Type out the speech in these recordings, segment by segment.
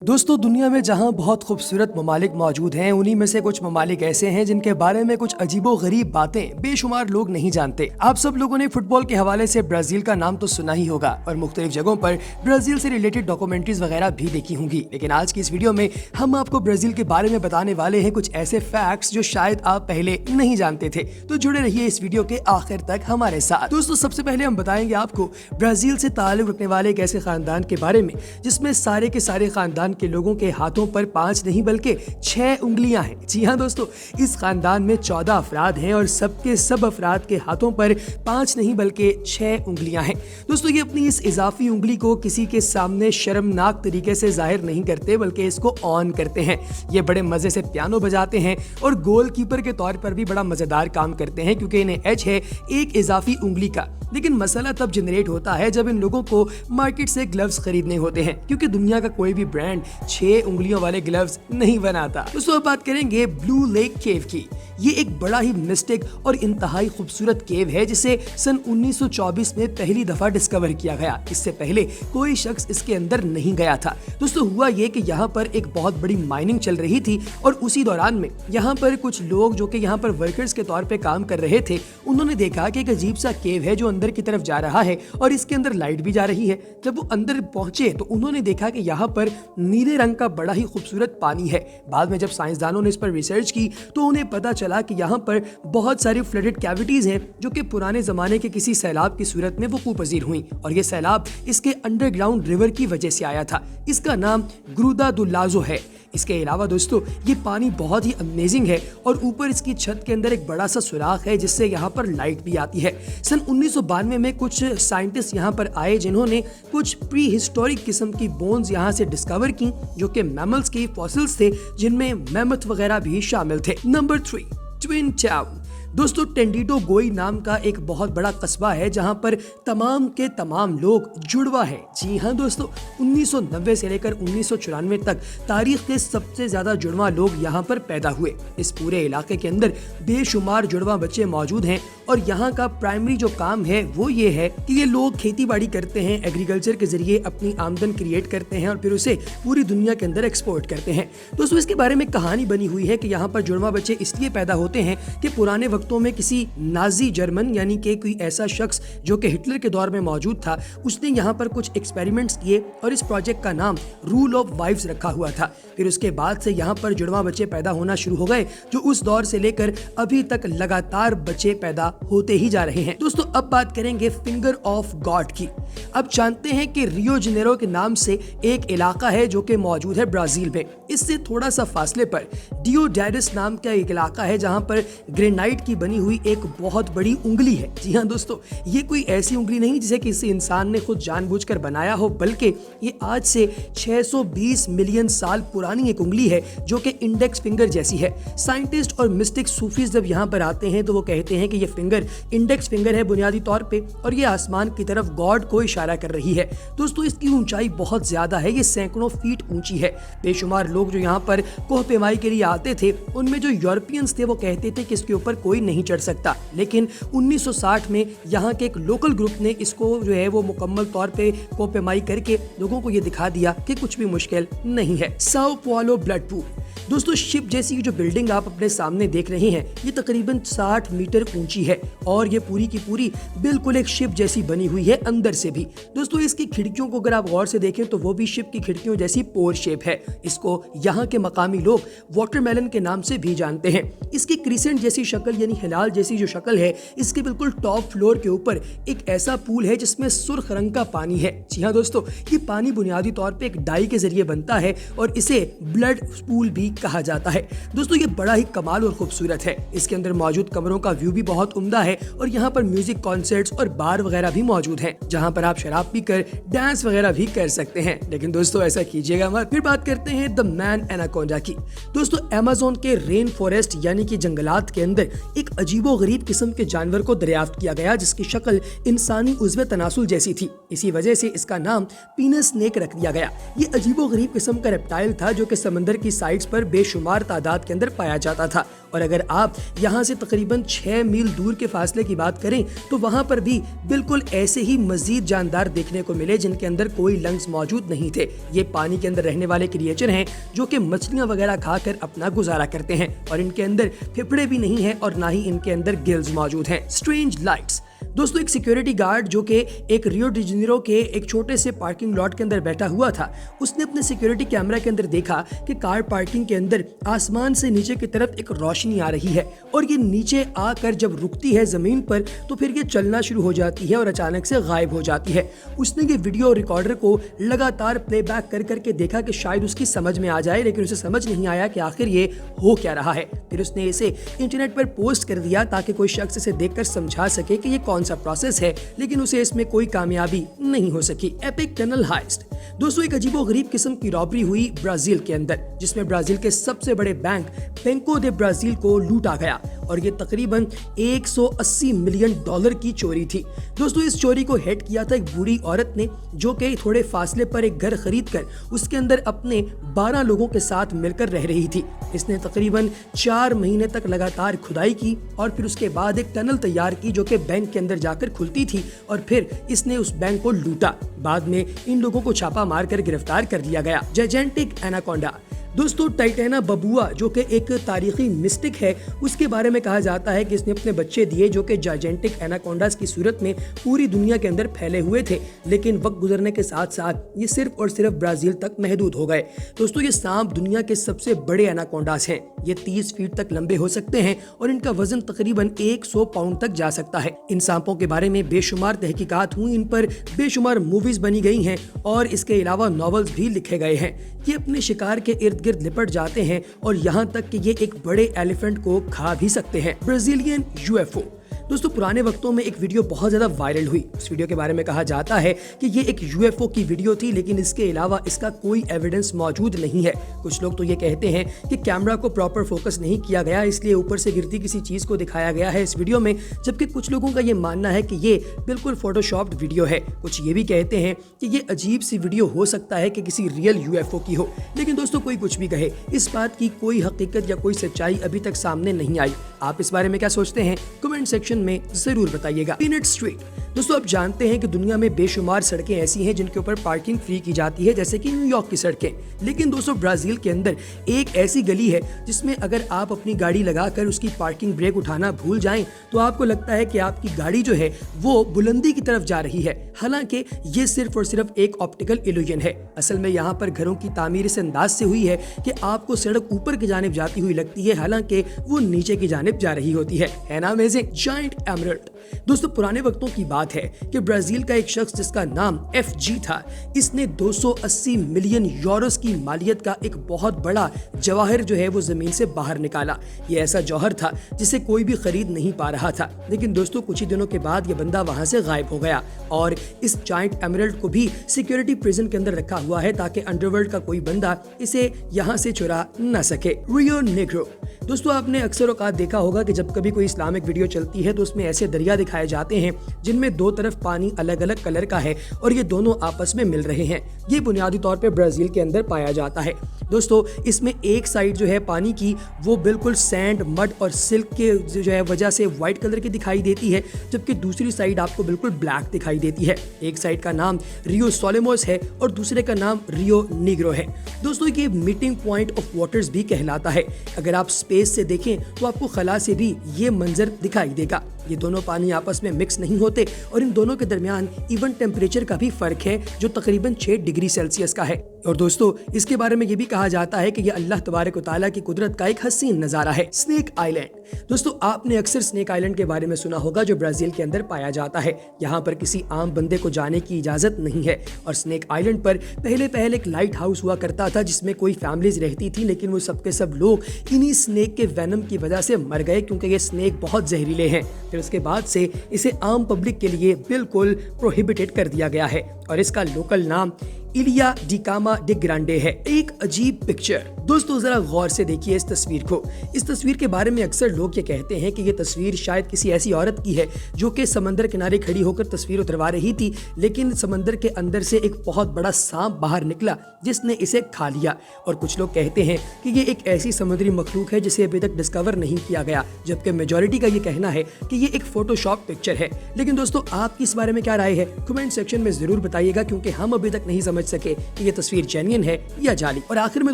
दोस्तों, दुनिया में जहां बहुत खूबसूरत ममालिक मौजूद हैं, उन्हीं में से कुछ ममालिक ऐसे हैं जिनके बारे में कुछ अजीबो गरीब बातें बेशुमार लोग नहीं जानते। आप सब लोगों ने फुटबॉल के हवाले से ब्राजील का नाम तो सुना ही होगा और मुख्तलिफ जगहों पर ब्राजील से रिलेटेड डॉक्यूमेंट्रीज वगैरह भी देखी होंगी। लेकिन आज की इस वीडियो में हम आपको ब्राजील के बारे में बताने वाले हैं कुछ ऐसे फैक्ट्स जो शायद आप पहले नहीं जानते थे। तो जुड़े रहिए इस वीडियो के आखिर तक हमारे साथ। दोस्तों, सबसे पहले हम बताएंगे आपको ब्राजील से ताल्लुक रखने वाले एक ऐसे खानदान के बारे में जिसमें सारे के सारे खानदान के लोगों के हाथों पर 5 नहीं बल्कि 6 उंगलियां हैं। जी हाँ दोस्तों, इस खानदान में 14 अफराद हैं और सबके सब अफराद के हाथों पर 5 नहीं बल्कि 6 उंगलियां हैं। दोस्तों, ये अपनी इस इजाफी उंगली को किसी के सामने शर्मनाक तरीके से जाहिर नहीं करते बल्कि इसको ऑन करते हैं। ये बड़े मजे से पियानो बजाते हैं और गोलकीपर के तौर पर भी बड़ा मजेदार काम करते हैं क्योंकि इन्हें एज है एक इजाफी उंगली का। लेकिन मसला तब जनरेट होता है जब इन लोगों को मार्केट से ग्लव्स खरीदने होते हैं क्योंकि दुनिया का कोई भी ब्रांड 6 उंगलियों वाले ग्लव्स नहीं बनाता। दोस्तों, अब बात करेंगे ब्लू लेक केव की। ये एक बड़ा ही मिस्टिक और इंतहाई खूबसूरत केव है जिसे सन 1924 में पहली दफा डिस्कवर किया गया। इससे पहले कोई शख्स इसके अंदर नहीं गया था। दोस्तों, हुआ ये कि यहाँ पर एक बहुत बड़ी माइनिंग चल रही थी और उसी दौरान में यहाँ पर कुछ लोग जो कि यहाँ पर वर्कर्स के तौर पे काम कर रहे थे, उन्होंने देखा कि एक अजीब सा केव है जो अंदर की तरफ जा रहा है और इसके अंदर लाइट भी जा रही है। जब वो अंदर पहुंचे तो उन्होंने देखा कि यहाँ पर नीले रंग का बड़ा ही खूबसूरत पानी है। बाद में जब साइंसदानों ने इस पर रिसर्च की तो उन्हें पता चला कि यहाँ पर बहुत सारी फ्लडेड कैविटीज हैं जो कि पुराने जमाने के किसी सैलाब की सूरत में वकूअ पजीर हुई और ये सैलाब इसके अंडरग्राउंड रिवर की वजह से आया था। इसका नाम ग्रुदा दु लाजो है। इसके अलावा दोस्तों, ये पानी बहुत ही अमेजिंग है और ऊपर इसकी छत के अंदर एक बड़ा सा सुराख है जिससे यहाँ पर लाइट भी आती है। सन 1992 में कुछ साइंटिस्ट यहाँ पर आए जिन्होंने कुछ प्री हिस्टोरिक किस्म की बोन्स यहाँ से डिस्कवर की जो कि मैमल्स के फॉसिल्स थे जिनमें मैमथ वगैरह भी शामिल थे। Number 3, twin town. दोस्तों, टेंडिटो गोई नाम का एक बहुत बड़ा कस्बा है जहां पर तमाम के तमाम लोग जुड़वा है। जी हाँ दोस्तों, 1990 से लेकर 1994 तक तारीख के सबसे ज्यादा जुड़वा लोग यहाँ पर पैदा हुए। इस पूरे इलाके के अंदर बेशुमार जुड़वा बच्चे मौजूद हैं और यहाँ का प्राइमरी जो काम है वो ये है कि ये लोग खेती बाड़ी करते हैं, एग्रीकल्चर के जरिए अपनी आमदन क्रिएट करते हैं और फिर उसे पूरी दुनिया के अंदर एक्सपोर्ट करते हैं। दोस्तों, इसके बारे में कहानी बनी हुई है कि यहाँ पर जुड़वा बच्चे इसलिए पैदा होते हैं कि पुराने वक्तों में किसी नाजी जर्मन यानी कि कोई ऐसा शख्स जो कि हिटलर के दौर में मौजूद था, उसने यहाँ पर कुछ एक्सपेरिमेंट्स किए और इस प्रोजेक्ट का नाम रूल ऑफ वाइव्स रखा हुआ था। फिर उसके बाद से यहाँ पर जुड़वा बच्चे पैदा होना शुरू हो गए जो उस दौर से लेकर अभी तक लगातार बच्चे पैदा होते ही जा रहे हैं। दोस्तों, अब बात करेंगे फिंगर ऑफ गॉड की। अब जानते हैं कि रियो जनेरो के नाम से एक इलाका है जो कि मौजूद है ब्राजील में। इससे थोड़ा सा फासले पर डियोडाइडस नाम का एक इलाका है जहाँ पर ग्रेनाइट की बनी हुई एक बहुत बड़ी उंगली है। जी हाँ दोस्तों, ये कोई ऐसी उंगली नहीं जिसे किसी इंसान ने खुद जानबूझकर बनाया हो, बल्कि ये आज से 620 मिलियन साल पुरानी एक उंगली है जो कि इंडेक्स फिंगर जैसी है। साइंटिस्ट और मिस्टिक सूफीज जब यहाँ पर आते हैं तो वो कहते हैं कि ये फिंगर इंडेक्स फिंगर है बुनियादी तौर पे और ये आसमान की तरफ गॉड को इशारा कर रही है। दोस्तों, इसकी ऊंचाई बहुत ज्यादा है, ये सैकड़ों फीट ऊंची है। बेशुमार लोग जो यहाँ पर कोह पेमाई के लिए आते थे, उनमें जो यूरोपियंस थे वो कहते थे कि इसके ऊपर कोई नहीं चढ़ सकता। लेकिन 1960 में यहाँ के एक लोकल ग्रुप ने इसको जो है वो मुकम्मल तौर पे कोह पेमाई करके लोगों को ये दिखा दिया कि कुछ भी मुश्किल नहीं है। Sao Paulo blood pool. दोस्तों, शिप जैसी जो बिल्डिंग आप अपने सामने देख रहे हैं ये तकरीबन 60 मीटर ऊंची है और ये पूरी की पूरी बिल्कुल एक शिप जैसी बनी हुई है अंदर से भी। दोस्तों, इसकी खिड़कियों को अगर आप गौर से देखें तो वो भी शिप की खिड़कियों जैसी पोर शेप है। इसको यहाँ के मकामी लोग वाटरमेलन के नाम से भी जानते हैं। इसकी क्रिसेंट जैसी शक्ल यानी हिलाल जैसी जो शक्ल है, इसके बिल्कुल टॉप फ्लोर के ऊपर एक ऐसा पूल है जिसमें सुर्ख रंग का पानी है। जी हाँ दोस्तों, ये पानी बुनियादी तौर पे एक डाई के जरिए बनता है और इसे ब्लड पूल भी कहा जाता है। दोस्तों, ये बड़ा ही कमाल और खूबसूरत है। इसके अंदर मौजूद कमरों का व्यू भी बहुत उम्दा है और यहाँ पर म्यूजिक कॉन्सर्ट्स और बार वगैरह भी मौजूद हैं जहाँ पर आप शराब पीकर डांस वगैरह भी कर सकते हैं। लेकिन दोस्तों, ऐसा कीजिएगा मत। फिर बात करते हैं द मैन एनाकोंडा की। दोस्तों, अमेज़न के रेन फॉरेस्ट यानी कि जंगलात के अंदर एक अजीबो गरीब किस्म के जानवर को दरियाफ्त किया गया जिसकी शक्ल इंसानी उज़्वे तनासुल जैसी थी। इसी वजह से इसका नाम पीनस स्नेक रख दिया गया। ये अजीबो गरीब किस्म का रेप्टाइल था जो कि समंदर की साइड्स पर बेशुमार तादाद के अंदर पाया जाता था और अगर आप यहाँ से तकरीबन 6 मील दूर के फासले की बात करें तो वहाँ पर भी बिल्कुल ऐसे ही मजीद जानदार देखने को मिले जिनके अंदर कोई लंग्स मौजूद नहीं थे। ये पानी के अंदर रहने वाले क्रिएचर हैं जो कि मछलियाँ वगैरह खाकर अपना गुजारा करते हैं और इनके अंदर फेफड़े भी नहीं है और ना ही इनके अंदर गिल्स मौजूद हैं। Strange lights. दोस्तों, एक सिक्योरिटी गार्ड जो कि एक रियो डी जेनेरो के एक छोटे से पार्किंग लॉट के अंदर बैठा हुआ था, उसने अपने सिक्योरिटी कैमरा के अंदर देखा कि कार पार्किंग के अंदर आसमान से नीचे की तरफ एक रोशनी आ रही है और ये नीचे आकर जब रुकती है जमीन पर तो फिर ये चलना शुरू हो जाती है और अचानक से गायब हो जाती है। उसने ये वीडियो रिकॉर्डर को लगातार प्लेबैक कर करके देखा कि शायद उसकी समझ में आ जाए, लेकिन उसे समझ नहीं आया कि आखिर ये हो क्या रहा है। फिर उसने इसे इंटरनेट पर पोस्ट कर दिया ताकि कोई शख्स इसे देखकर समझा सके कि ये कौन सा प्रोसेस है, लेकिन उसे इसमें कोई कामयाबी नहीं हो सकी। Epic tunnel heist. दोस्तों, एक अजीबोगरीब किस्म की रॉबरी हुई ब्राजील के अंदर, जिसमें ब्राजील के सबसे बड़े बैंक बैंको दे ब्राजील को लूटा गया और ये तकरीबन 180 मिलियन डॉलर की चोरी थी। दोस्तों, इस चोरी को हेड किया था एक बूढ़ी औरत ने जो कि थोड़े फासले पर एक घर खरीद कर उसके अंदर अपने 12 लोगों के साथ मिलकर रह रही थी। इसने तकरीबन 4 महीने तक लगातार खुदाई की और फिर उसके बाद एक टनल तैयार की जो कि बैंक के अंदर जाकर खुलती थी और फिर इसने उस बैंक को लूटा। बाद में इन लोगों को छापा मारकर गिरफ्तार कर लिया गया। जायजेंटिक एनाकोंडा। दोस्तों, टाइटेना बबुआ जो कि एक तारीखी मिस्टिक है, उसके बारे में कहा जाता है कि इसने अपने बच्चे दिए जो कि जायजेंटिक एनाकोंडास की सूरत में पूरी दुनिया के अंदर फैले हुए थे, लेकिन वक्त गुजरने के साथ साथ ये सिर्फ और सिर्फ ब्राजील तक महदूद हो गए। दोस्तों, ये सांप दुनिया के सबसे बड़े एनाकोंडास हैं। ये 30 फीट तक लंबे हो सकते हैं और इनका वजन तकरीबन 100 पाउंड तक जा सकता है। इन सांपों के बारे में बेशुमार तहकीकात हुई, इन पर बेशुमार मूवीज बनी गई हैं और इसके अलावा नॉवेल्स भी लिखे गए हैं। ये अपने शिकार के इर्द गिर्द लिपट जाते हैं और यहाँ तक कि ये एक बड़े एलिफेंट को खा भी सकते हैं। Brazilian UFO. दोस्तों, पुराने वक्तों में एक वीडियो बहुत ज़्यादा वायरल हुई। इस वीडियो के बारे में कहा जाता है कि ये एक यूएफओ की वीडियो थी, लेकिन इसके अलावा इसका कोई एविडेंस मौजूद नहीं है। कुछ लोग तो ये कहते हैं कि कैमरा को प्रॉपर फोकस नहीं किया गया, इसलिए ऊपर से गिरती किसी चीज़ को दिखाया गया है इस वीडियो में, जबकि कुछ लोगों का ये मानना है कि ये बिल्कुल फोटोशॉप्ड वीडियो है। कुछ ये भी कहते हैं कि ये अजीब सी वीडियो हो सकता है कि किसी रियल यूएफओ की हो। लेकिन दोस्तों, कोई कुछ भी कहे, इस बात की कोई हकीकत या कोई सच्चाई अभी तक सामने नहीं आई। आप इस बारे में क्या सोचते हैं? कमेंट सेक्शन में जरूर बताइएगा। Peanut street. दोस्तों, आप जानते हैं कि दुनिया में बेशुमार सड़कें ऐसी हैं जिनके ऊपर पार्किंग फ्री की जाती है, जैसे कि न्यूयॉर्क की सड़कें। लेकिन दोस्तों, ब्राजील के अंदर एक ऐसी गली है जिसमें अगर आप अपनी गाड़ी लगाकर उसकी पार्किंग ब्रेक उठाना भूल जाएं तो आपको लगता है कि आपकी गाड़ी जो है वो बुलंदी की तरफ जा रही है। हालांकि ये सिर्फ और सिर्फ एक ऑप्टिकल इल्यूजन है। असल में यहाँ पर घरों की तामीर इस अंदाज से हुई है कि आपको सड़क ऊपर की जानिब जाती हुई लगती है, हालांकि वो नीचे की जानिब जा रही होती है ना अमेजिंग? Giant emerald. दोस्तों, पुराने वक्तों की बात है कि ब्राजील का एक शख्स जिसका नाम FG था, इसने 280 मिलियन यूरोस की मालियत का एक बहुत बड़ा जवाहर जो है वो जमीन से बाहर निकाला। ये ऐसा जौहर था जिसे कोई भी खरीद नहीं पा रहा था। लेकिन दोस्तों, कुछ ही दिनों के बाद ये बंदा वहां से गायब हो गया और इस जायंट एमरल्ड को भी सिक्योरिटी प्रिजन के अंदर रखा हुआ है ताकि अंडरवर्ल्ड का कोई बंदा इसे यहाँ से चुरा न सके। Rio Negro. दोस्तों, आपने अक्सर औकात देखा होगा कि जब कभी कोई इस्लामिक वीडियो चलती है तो उसमें ऐसे दरिया दिखाए जाते हैं जिनमें दो तरफ पानी अलग अलग कलर का है और ये दोनों आपस में मिल रहे हैं। ये बुनियादी तौर पे ब्राजील के अंदर पाया जाता है। दोस्तों, इसमें एक साइड जो है पानी की वो बिल्कुल सैंड, मड और सिल्क के जो है वजह से व्हाइट कलर की दिखाई देती है, जबकि दूसरी साइड आपको बिल्कुल ब्लैक दिखाई देती है। एक साइड का नाम रियो सोलेमोस है और दूसरे का नाम रियो नीग्रो है। दोस्तों, ये मीटिंग पॉइंट ऑफ वाटर्स भी कहलाता है। अगर आप स्पेस से देखें तो आपको खला से भी ये मंजर दिखाई देगा। ये दोनों पानी आपस में मिक्स नहीं होते और इन दोनों के दरमियान इवन टेम्परेचर का भी फर्क है जो तकरीबन 6 डिग्री सेल्सियस का है। और दोस्तों, इसके बारे में ये भी कहा जाता है कि ये अल्लाह तबारक व तआला की कुदरत का एक हसीन नज़ारा है। Snake island. दोस्तों, आपने अक्सर स्नेक आइलैंड के बारे में सुना होगा जो ब्राजील के अंदर पाया जाता है। यहाँ पर किसी आम बंदे को जाने की इजाज़त नहीं है और स्नेक आइलैंड पर पहले एक लाइट हाउस हुआ करता था जिसमें कोई फैमिलीज रहती थी, लेकिन वो सब के सब लोग इन्हीं स्नेक के वेनम की वजह से मर गए क्योंकि ये स्नेक बहुत जहरीले हैं। फिर उसके बाद से इसे आम पब्लिक के लिए बिल्कुल प्रोहिबिटेड कर दिया गया है और इसका लोकल नाम इलिया डी कामा डे ग्रांडे है। एक अजीब पिक्चर। दोस्तों जरा गौर से देखिए इस तस्वीर को। इस तस्वीर के बारे में अक्सर लोग ये कहते हैं कि ये तस्वीर शायद किसी ऐसी औरत की है जो कि समंदर किनारे खड़ी होकर तस्वीर उतरवा रही थी, लेकिन समंदर के अंदर से एक बहुत बड़ा सांप बाहर निकला जिसने इसे खा लिया। और कुछ लोग कहते हैं कि ये एक ऐसी समुद्री मखलूक है जिसे अभी तक डिस्कवर नहीं किया गया, जबकि मेजॉरिटी का ये कहना है कि ये एक फोटोशॉप पिक्चर है। लेकिन दोस्तों आपकी इस बारे में क्या राय है, कमेंट सेक्शन में जरूर बताइएगा, क्योंकि हम अभी तक नहीं समझ सके कि ये तस्वीर जेन्युइन है या जाली। और आखिर में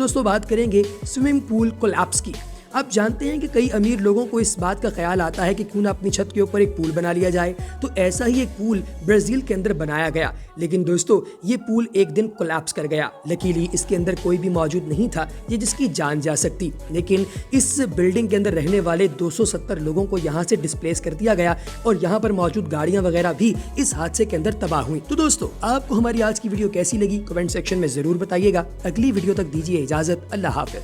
दोस्तों बात करेंगे स्विमिंग पूल कोलैप्स की। आप जानते हैं कि कई अमीर लोगों को इस बात का ख्याल आता है कि क्यों ना अपनी छत के ऊपर एक पूल बना लिया जाए। तो ऐसा ही एक पूल ब्राजील के अंदर बनाया गया, लेकिन दोस्तों ये पूल एक दिन कोलैप्स कर गया। लकीली इसके अंदर कोई भी मौजूद नहीं था ये जिसकी जान जा सकती, लेकिन इस बिल्डिंग के अंदर रहने वाले 270 लोगों को यहाँ से डिस्प्लेस कर दिया गया और यहाँ पर मौजूद गाड़ियां वगैरह भी इस हादसे के अंदर तबाह हुई। तो दोस्तों आपको हमारी आज की वीडियो कैसी लगी, कमेंट सेक्शन में जरूर बताइएगा। अगली वीडियो तक दीजिए इजाजत। अल्लाह हाफिज।